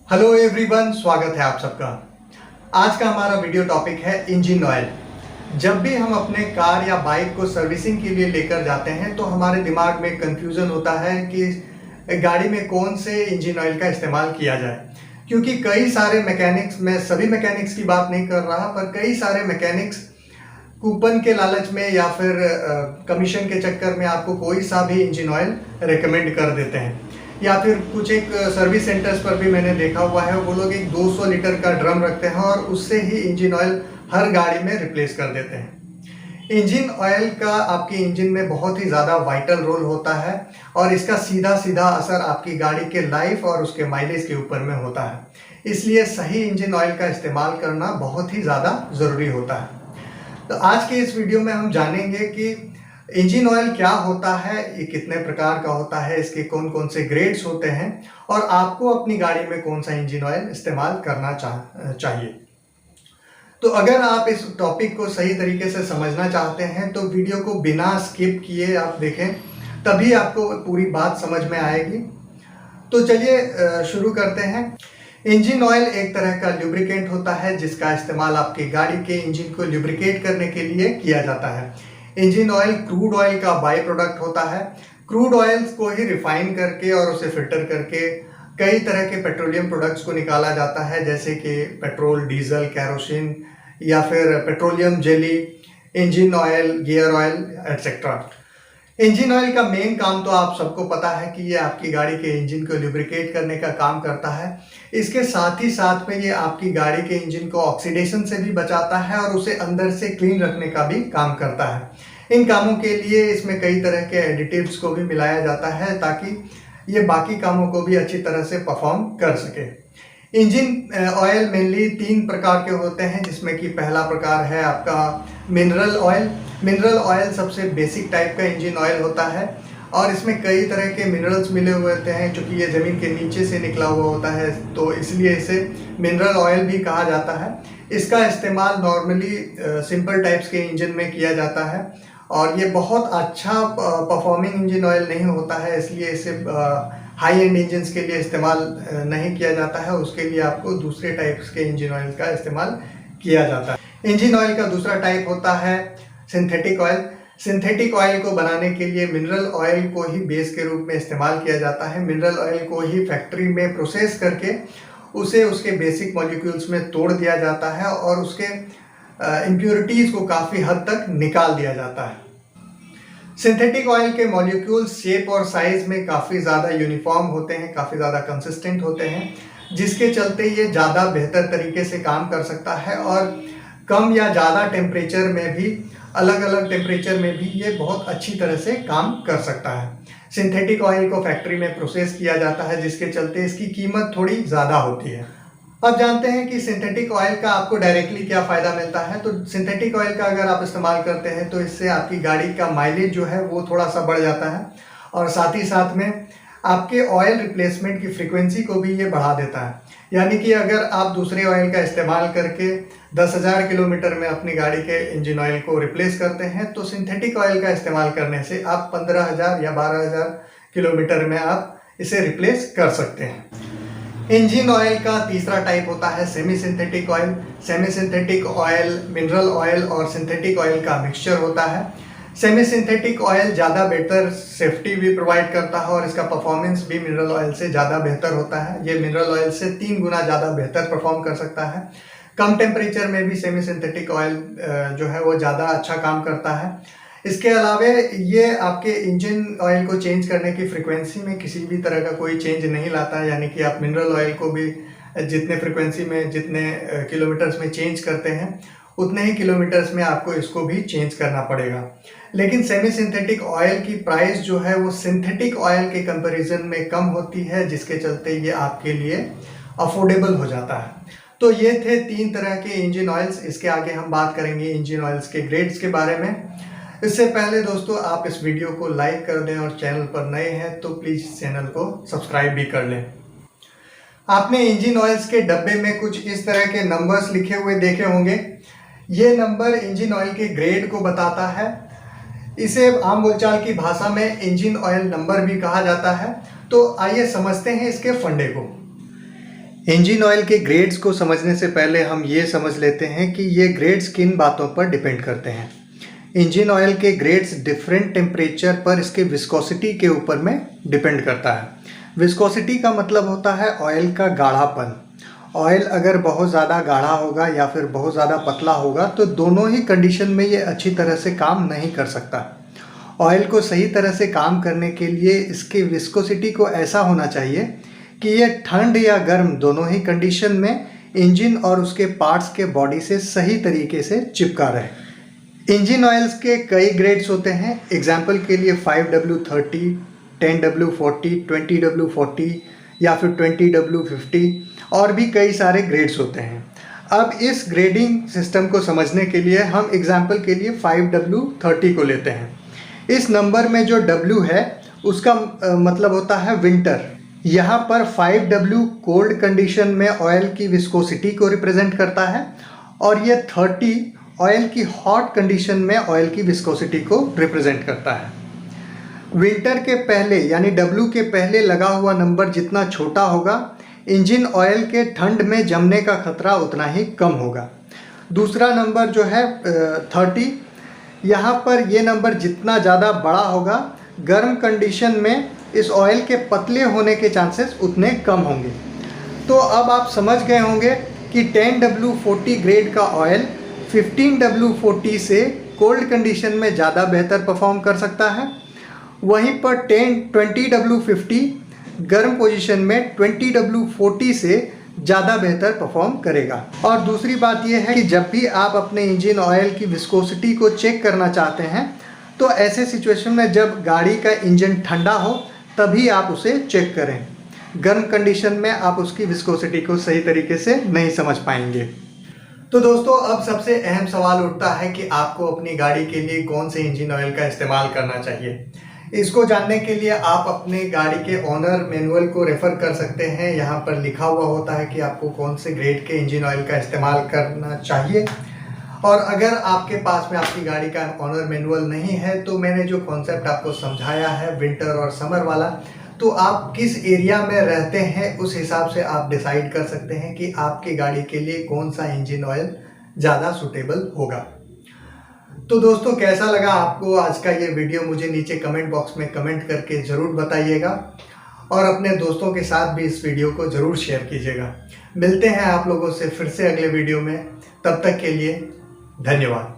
Hello everyone, स्वागत है आप सबका। आज का हमारा वीडियो टॉपिक है इंजन ऑयल। जब भी हम अपने कार या बाइक को सर्विसिंग के लिए लेकर जाते हैं तो हमारे दिमाग में कंफ्यूजन होता है कि गाड़ी में कौन से इंजन ऑयल का इस्तेमाल किया जाए, क्योंकि कई सारे मैकेनिक्स, मैं सभी मैकेनिक्स की बात नहीं कर रहा, पर कई सारे मैकेनिक्स कूपन के लालच में या फिर कमीशन के चक्कर में आपको कोई सा भी इंजन ऑयल रेकमेंड कर देते हैं। या फिर कुछ एक सर्विस सेंटर्स पर भी मैंने देखा हुआ है, वो लोग एक 200 लीटर का ड्रम रखते हैं और उससे ही इंजन ऑयल हर गाड़ी में रिप्लेस कर देते हैं। इंजन ऑयल का आपके इंजन में बहुत ही ज़्यादा वाइटल रोल होता है और इसका सीधा सीधा असर आपकी गाड़ी के लाइफ और उसके माइलेज के ऊपर में होता है। इसलिए सही इंजन ऑयल का इस्तेमाल करना बहुत ही ज़्यादा ज़रूरी होता है। तो आज के इस वीडियो में हम जानेंगे कि इंजन ऑयल क्या होता है, ये कितने प्रकार का होता है, इसके कौन कौन से ग्रेड्स होते हैं और आपको अपनी गाड़ी में कौन सा इंजन ऑयल इस्तेमाल करना चाहिए। तो अगर आप इस टॉपिक को सही तरीके से समझना चाहते हैं तो वीडियो को बिना स्किप किए आप देखें, तभी आपको पूरी बात समझ में आएगी। तो चलिए शुरू करते हैं। इंजन ऑयल एक तरह का ल्यूब्रिकेंट होता है जिसका इस्तेमाल आपकी गाड़ी के इंजन को ल्यूब्रिकेट करने के लिए किया जाता है। इंजन ऑयल क्रूड ऑयल का बाई प्रोडक्ट होता है। क्रूड ऑयल्स को ही रिफाइन करके और उसे फिल्टर करके कई तरह के पेट्रोलियम प्रोडक्ट्स को निकाला जाता है, जैसे कि पेट्रोल, डीजल, कैरोसिन या फिर petroleum jelly, engine oil, gear oil etcetera. Engine oil का मेन काम तो आप सबको पता है कि ये आपकी गाड़ी के इंजन को लुब्रिकेट करने का काम करता है। इसके साथ ही साथ में ये आपकी गाड़ी के इंजन को ऑक्सीडेशन से भी बचाता है और उसे अंदर से क्लीन रखने का भी काम करता है। इन कामों के लिए इसमें कई तरह के एडिटिव्स को भी मिलाया जाता है ताकि ये बाकी कामों को भी अच्छी तरह से परफॉर्म कर सके। इंजन ऑयल मेनली 3 प्रकार के होते हैं, जिसमें कि पहला प्रकार है आपका मिनरल ऑयल। मिनरल ऑयल सबसे बेसिक टाइप का इंजन ऑयल होता है और इसमें कई तरह के मिनरल्स मिले हुए होते हैं, क्योंकि ये ज़मीन के नीचे से निकला हुआ होता है, तो इसलिए इसे मिनरल ऑयल भी कहा जाता है। इसका इस्तेमाल नॉर्मली सिंपल टाइप्स के इंजन में किया जाता है और ये बहुत अच्छा परफॉर्मिंग इंजन ऑयल नहीं होता है, इसलिए इसे हाई एंड इंजन्स के लिए इस्तेमाल नहीं किया जाता है। उसके लिए आपको दूसरे टाइप्स के इंजन ऑयल का इस्तेमाल किया जाता है। इंजन ऑयल का दूसरा टाइप होता है सिंथेटिक ऑयल। सिंथेटिक ऑयल को बनाने के लिए मिनरल ऑयल को ही बेस के रूप में इस्तेमाल किया जाता है। मिनरल ऑयल को ही फैक्ट्री में प्रोसेस करके उसे उसके बेसिक मॉलिक्यूल्स में तोड़ दिया जाता है और उसके इम्प्योरिटीज़ को काफ़ी हद तक निकाल दिया जाता है। सिंथेटिक ऑयल के मॉलिक्यूल्स शेप और साइज में काफ़ी ज़्यादा यूनिफॉर्म होते हैं, काफ़ी ज़्यादा कंसिस्टेंट होते हैं, जिसके चलते ये ज़्यादा बेहतर तरीके से काम कर सकता है और कम या ज़्यादा टेम्परेचर में भी, अलग अलग टेम्परेचर में भी ये बहुत अच्छी तरह से काम कर सकता है। सिंथेटिक ऑयल को फैक्ट्री में प्रोसेस किया जाता है, जिसके चलते इसकी कीमत थोड़ी ज़्यादा होती है। अब जानते हैं कि सिंथेटिक ऑयल का आपको डायरेक्टली क्या फ़ायदा मिलता है। तो सिंथेटिक ऑयल का अगर आप इस्तेमाल करते हैं तो इससे आपकी गाड़ी का माइलेज जो है वो थोड़ा सा बढ़ जाता है और साथ ही साथ में आपके ऑयल रिप्लेसमेंट की फ्रीक्वेंसी को भी ये बढ़ा देता है। यानी कि अगर आप दूसरे ऑयल का इस्तेमाल करके 10,000 किलोमीटर में अपनी गाड़ी के इंजन ऑयल को रिप्लेस करते हैं, तो सिंथेटिक ऑयल का इस्तेमाल करने से आप 15,000 या 12,000 किलोमीटर में आप इसे रिप्लेस कर सकते हैं। इंजन ऑयल का तीसरा टाइप होता है semi synthetic oil. Semi synthetic oil mineral oil और सिंथेटिक ऑयल का मिक्सचर होता है। सेमी सिंथेटिक ऑयल ज़्यादा बेहतर सेफ्टी भी प्रोवाइड करता है और इसका परफॉर्मेंस भी मिनरल ऑयल से ज़्यादा बेहतर होता है। ये मिनरल ऑयल से 3 गुना ज़्यादा बेहतर परफॉर्म कर सकता है। कम टेम्परेचर में भी सेमी सिंथेटिक ऑयल जो है वो ज़्यादा अच्छा काम करता है। इसके अलावा ये आपके इंजन ऑयल को चेंज करने की फ्रिक्वेंसी में किसी भी तरह का कोई चेंज नहीं लाता है, यानी कि आप मिनरल ऑयल को भी जितने फ्रिक्वेंसी में, जितने किलोमीटर्स में चेंज करते हैं, उतने ही किलोमीटर्स में आपको इसको भी चेंज करना पड़ेगा। लेकिन सेमी सिंथेटिक ऑयल की प्राइस जो है वो सिंथेटिक ऑयल के कंपैरिजन में कम होती है, जिसके चलते ये आपके लिए अफोर्डेबल हो जाता है। तो ये थे 3 तरह के इंजन ऑयल्स। इसके आगे हम बात करेंगे इंजन ऑयल्स के ग्रेड्स के बारे में। इससे पहले दोस्तों आप इस वीडियो को लाइक कर दें और चैनल पर नए हैं तो प्लीज़ चैनल को सब्सक्राइब भी कर लें। आपने इंजन ऑयल्स के डब्बे में कुछ इस तरह के नंबर्स लिखे हुए देखे होंगे। ये नंबर इंजन ऑयल के ग्रेड को बताता है। इसे आम बोलचाल की भाषा में इंजन ऑयल नंबर भी कहा जाता है। तो आइए समझते हैं इसके फंडे को। इंजन ऑयल के ग्रेड्स को समझने से पहले हम ये समझ लेते हैं कि ये ग्रेड्स किन बातों पर डिपेंड करते हैं। इंजन ऑयल के ग्रेड्स डिफरेंट टेम्परेचर पर इसके विस्कोसिटी के ऊपर में डिपेंड करता है। विस्कोसिटी का मतलब होता है ऑयल का गाढ़ापन। ऑयल अगर बहुत ज़्यादा गाढ़ा होगा या फिर बहुत ज़्यादा पतला होगा तो दोनों ही कंडीशन में ये अच्छी तरह से काम नहीं कर सकता। ऑयल को सही तरह से काम करने के लिए इसकी विस्कोसिटी को ऐसा होना चाहिए कि ये ठंड या गर्म दोनों ही कंडीशन में इंजन और उसके पार्ट्स के बॉडी से सही तरीके से चिपका रहे। इंजन ऑयल्स के कई ग्रेड्स होते हैं। एग्जाम्पल के लिए 5W30, 10W40, 20W40 या फिर 20W50 और भी कई सारे ग्रेड्स होते हैं। अब इस ग्रेडिंग सिस्टम को समझने के लिए हम एग्जाम्पल के लिए 5W30 को लेते हैं। इस नंबर में जो W है उसका मतलब होता है विंटर। यहाँ पर 5W कोल्ड कंडीशन में ऑयल की विस्कोसिटी को रिप्रेजेंट करता है और ये 30 ऑयल की हॉट कंडीशन में ऑयल की विस्कोसिटी को रिप्रेजेंट करता है। विंटर के पहले यानी W के पहले लगा हुआ नंबर जितना छोटा होगा, इंजन ऑयल के ठंड में जमने का खतरा उतना ही कम होगा। दूसरा नंबर जो है 30, यहाँ पर ये नंबर जितना ज़्यादा बड़ा होगा, गर्म कंडीशन में इस ऑयल के पतले होने के चांसेस उतने कम होंगे। तो अब आप समझ गए होंगे कि 10W40 ग्रेड का ऑयल 15W40 से कोल्ड कंडीशन में ज़्यादा बेहतर परफॉर्म कर सकता है। वहीं पर 20W50 गर्म पोजीशन में 20W40 से ज़्यादा बेहतर परफॉर्म करेगा। और दूसरी बात यह है कि जब भी आप अपने इंजन ऑयल की विस्कोसिटी को चेक करना चाहते हैं तो ऐसे सिचुएशन में जब गाड़ी का इंजन ठंडा हो तभी आप उसे चेक करें। गर्म कंडीशन में आप उसकी विस्कोसिटी को सही तरीके से नहीं समझ पाएंगे। तो दोस्तों, अब सबसे अहम सवाल उठता है कि आपको अपनी गाड़ी के लिए कौन से इंजन ऑयल का इस्तेमाल करना चाहिए। इसको जानने के लिए आप अपने गाड़ी के ओनर मैनुअल को रेफ़र कर सकते हैं। यहाँ पर लिखा हुआ होता है कि आपको कौन से ग्रेड के इंजन ऑयल का इस्तेमाल करना चाहिए। और अगर आपके पास में आपकी गाड़ी का ओनर मैनुअल नहीं है तो मैंने जो कॉन्सेप्ट आपको समझाया है विंटर और समर वाला, तो आप किस एरिया में रहते हैं उस हिसाब से आप डिसाइड कर सकते हैं कि आपकी गाड़ी के लिए कौन सा इंजन ऑयल ज़्यादा सूटेबल होगा। तो दोस्तों, कैसा लगा आपको आज का ये वीडियो, मुझे नीचे कमेंट बॉक्स में कमेंट करके ज़रूर बताइएगा और अपने दोस्तों के साथ भी इस वीडियो को ज़रूर शेयर कीजिएगा। मिलते हैं आप लोगों से फिर से अगले वीडियो में। तब तक के लिए धन्यवाद।